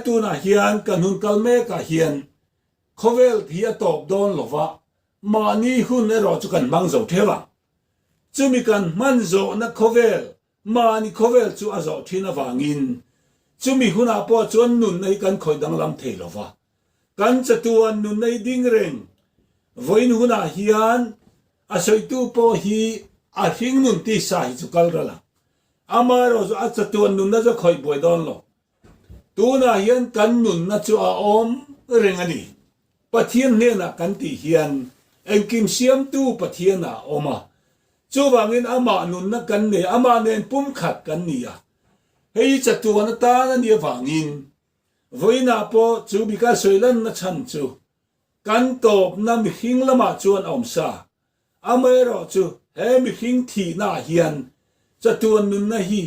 tu na hian kanun kalme ka hian khovel thia top don lova mani hun ero chu kan mang zo thewa chumi kan man zo na khovel mani khovel chu azo thina wangin chumi huna po chuan nun nei kan khoi dang lam thei lova kan chatuan nun nei ding reng voin huna hian asoi tu po hi a hing nun ti sa hi chu kal rala amaro zo a chatuan nun na zo khoi boi don lo tu na hian kan nun na chu a om reng ani pathian ne na kan ti hian en kim siam tu pathian na oma chu wangin ama nun na kan ne ama nen pum khat kan ni a hei chatuan ta na ni wangin voina po chu bika soilan na chan chu kan top na mi hing lama chuan om sa amero chu he mi hing thi na hian chatuan nun na hi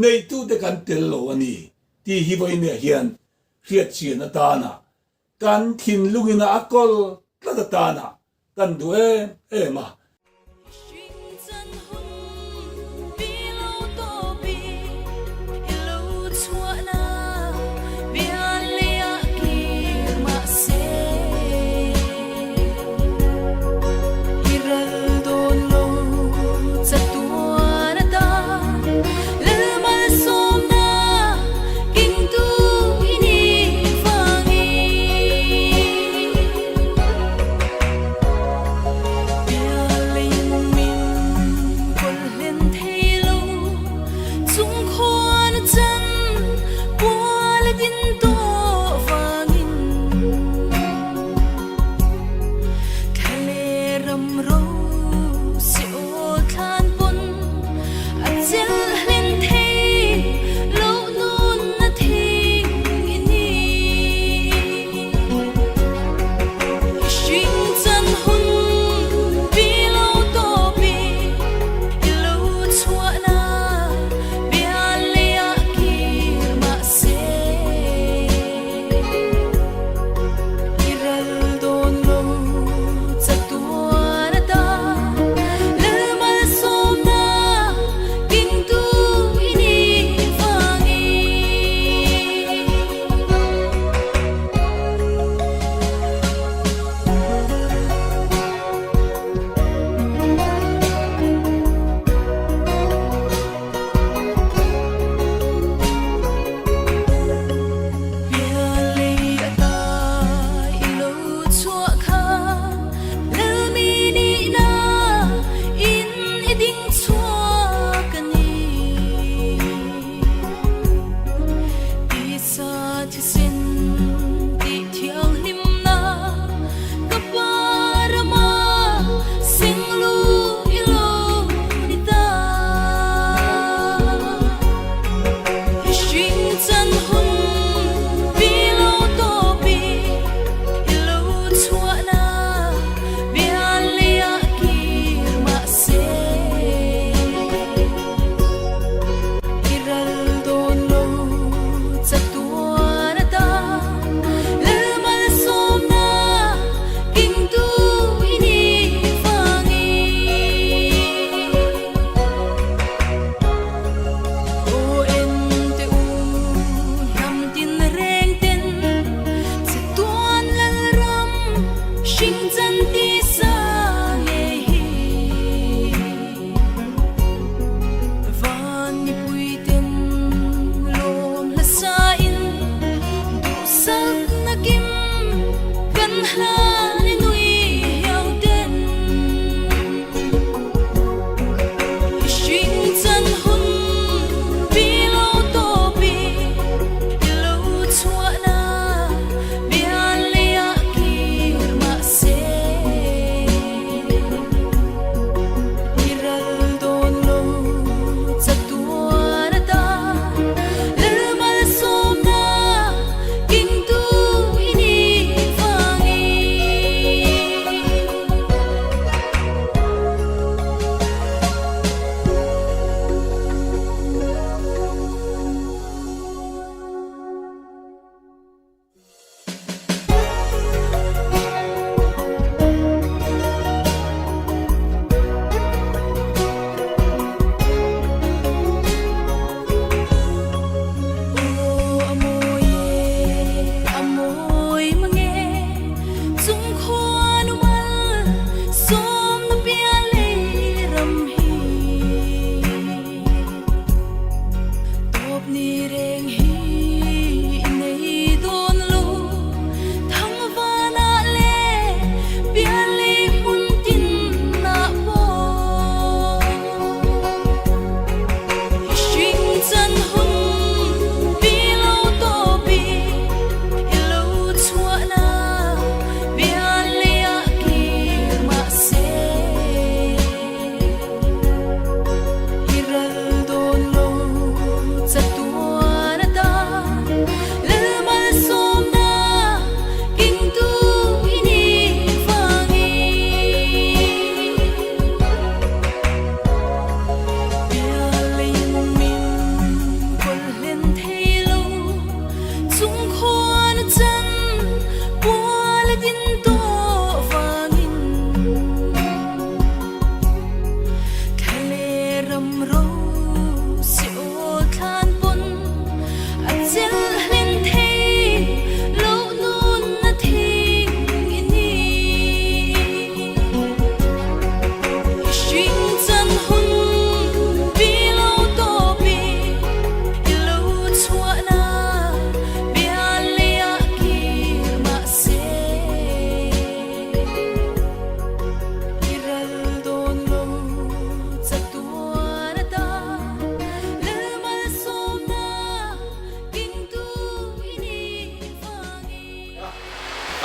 nei tu te kan tel lo ani ti hi voine hian riat chian na ta na kan thin lungina akol tla ta na kan du ma Yeah.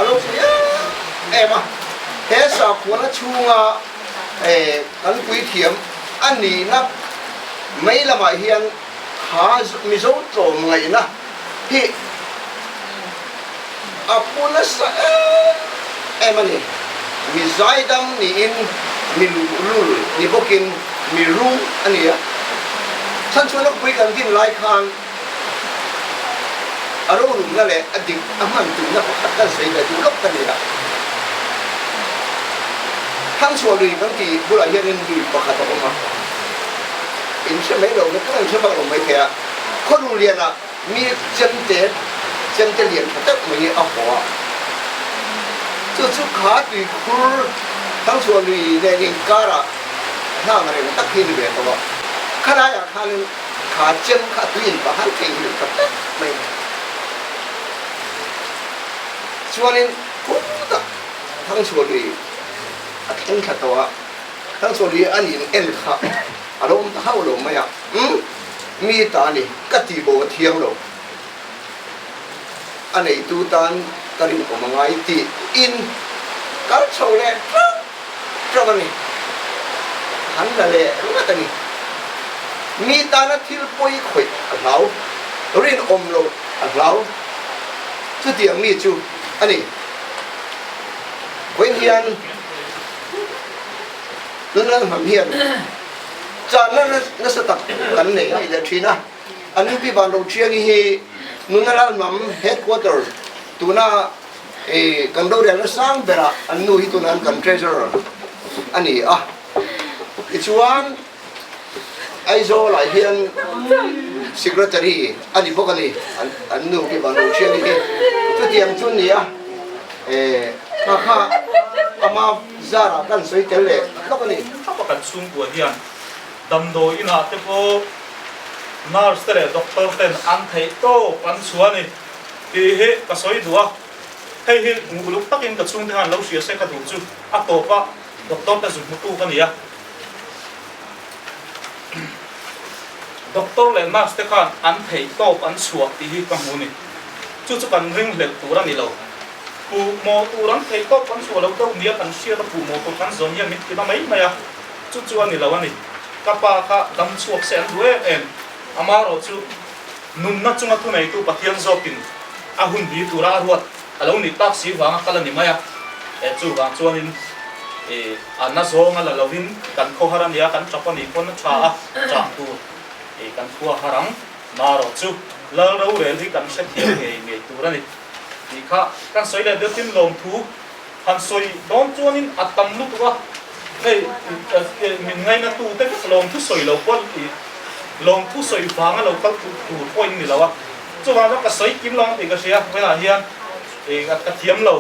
alo siya em à thế sao của nó chua anh quý thiểm anh nỉ nắp mấy là mà hiền há mi dấu trộm ngày na thì apu na sa em anh mi zai dam ni in mi lul ni bokin mi ru anh à thân chua nó quý cần tin lại khang aro rum na le adik aman tu na pakatan sei da tu lok kan ya thang chua lui bang ti bula hian in lui pakhat ko ma in se mai lo na kan se bang lo mai thea ko ru lian a mi chen te lian tak mai a ho chu chu kha ti khur thang chua lui ne ning kara na ma re tak hin be ko khara ya khalin kha chen kha tuin pa han thei hin tak mai cho nên cũng đã thằng số đi thằng khát đó thằng số đi anh nhìn em khát à đâu ta hao đâu mày à mi ta này cắt đi bộ thiêng đâu anh ấy tu tan cái gì cũng mang ai thì in cái số này cho cái này hắn là lệ đúng là cái này mi ta nó thiếu bôi khuyết lão rồi ôm lâu lão chứ tiếng mi chú anh quên hiền nó làm hiền cha nó sẽ tập cắn này là chuyện à anh bị bạn đầu tiên thì nó làm headquarter tụi nó cần đâu để nó sang về là anh nuôi tụi nó cần treasurer anh à cái chuan ai zo lại hiền secretary anh bốc anh nuôi cái bạn đầu tiên thì cái tiền chun này à kha ama zara kan soi tele lokani apa kan sung ko hian dam do ina te po nurse tere doctor ten an thei to pan chuani ti he ka soi duwa hei hi nguluk takin ka chung han lo sia se ka du chu a to pa doctor ta zu tu ka nia doctor le nurse te khan an thei to pan chuak ti hi ka mu ni chu chu kan ring le tu ra ni lo pu mo tu ran thei to pan chu lo to nia kan sia ta pu mo to kan zon ya mit ki ba mai maya chu chu ani lo ani ka pa kha dam chuak sen due en amaro chu nun na chunga thu nei tu pathian zokin a hun bi tu ra ruat alo ni tak si wanga kala ni maya chu wang chuanin anna zonga la lovin kan kho haram ya kan chapani kon cha a cha tu kan khua harang maro chu lo ro re li kan se thiam nge tu ra ni thì các soi là đưa tin lồng thú han soi đón chuanin atam lu tuwa nei mình ngay na tu te lồng thú soi lo pon thì lồng thú soi vàng lo ka tu point ni lawa chu wa ka soi kim long thì ka sia với là hian thì ka thiam lo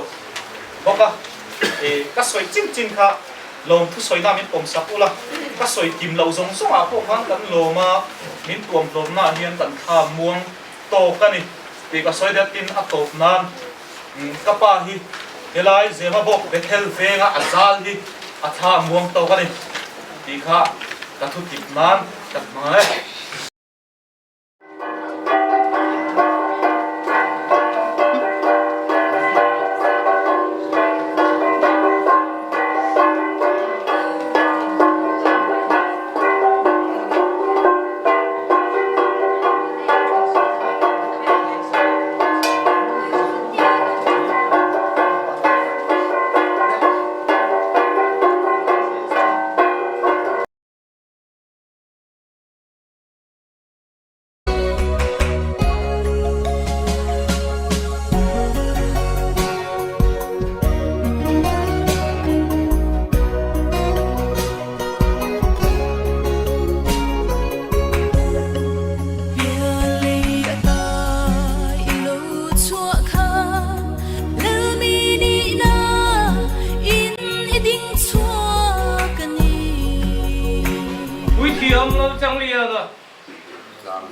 bốc à các soi chín kha lồng thu soi nam min pom sap ula các soi kim lâu giống giống à bộ khang kan lo mà min tuam tuam na hiền kan tha muang to kan ni thì các soi dat tin atop nan kapa hi helai zema bok bethel venga azal hi atha muang to kan ni thì kha ka thu tip nan kat mai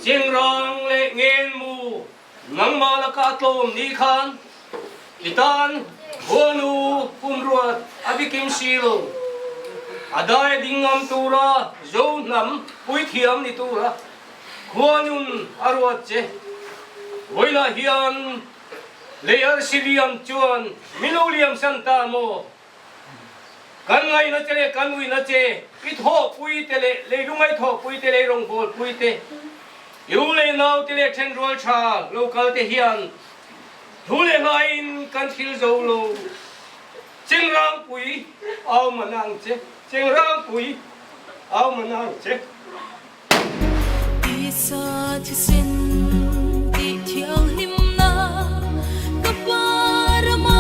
Jing rong le ngên mu ngang ma la ka tlom ni khan itan honu punruat abikim sil adai dingam tura zo nam pui thiam ni tura khuanun arwat che voila hian lear siliam chuan miloliam santa mo kan ngai na che kan ui na che ki tho pui te le lungai tho pui te le rong bol pui te yu le nau te le chen rol cha local te hian thu le hain kan thil zo lo cheng rang pui au manang che cheng rang pui au manang che isa thi sin ti thiang lim na kaparama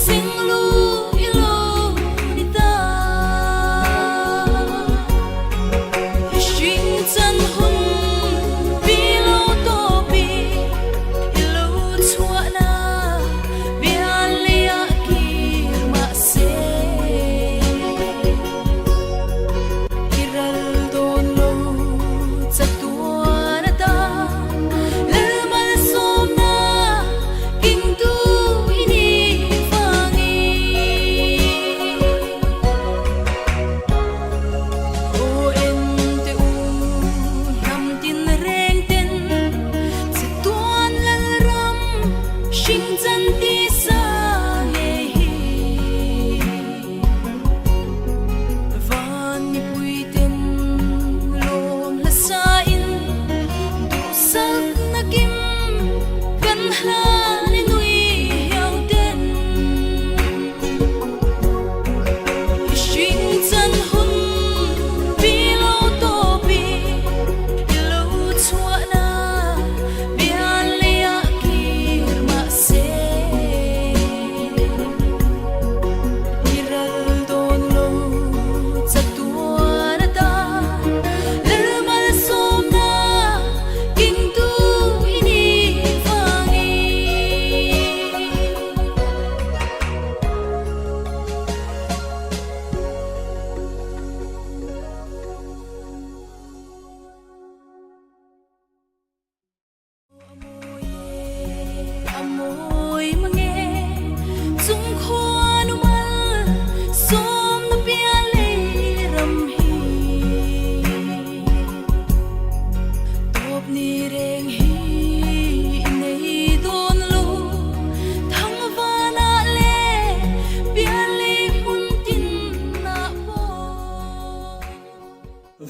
singlu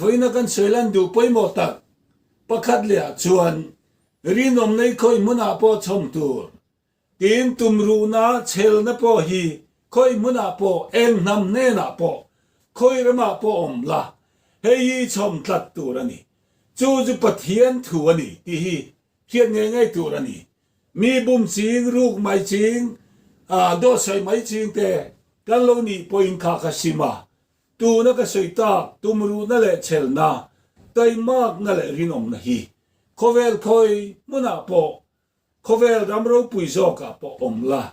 voina kan soilan du poi mo tak pakhat lia chuan rinom nei khoi muna po chom tur tin tumru na chel na po hi khoi muna po eng nam ne na po khoi rama po om la hei chom tlat tur ani chu chu pathian thu ani ti hi hian nge ngai tur ani mi bum ching ruk mai ching do sai mai ching te kan lo ni point kha ka sima tu na ka soita tumru na le chel na tai mak na le rinom na hi khovel khoi muna po khovel ramro pui zo ka po om la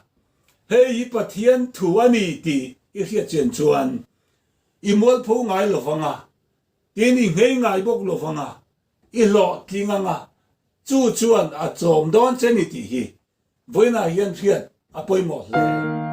hei pathian thu ani ti i hria chen chuan i mol phu ngai lo wanga tin i ngei ngai bok lo wanga i lo tlinga nga chu chuan a chom don cheni ti hi voina hian hriat a poimo hle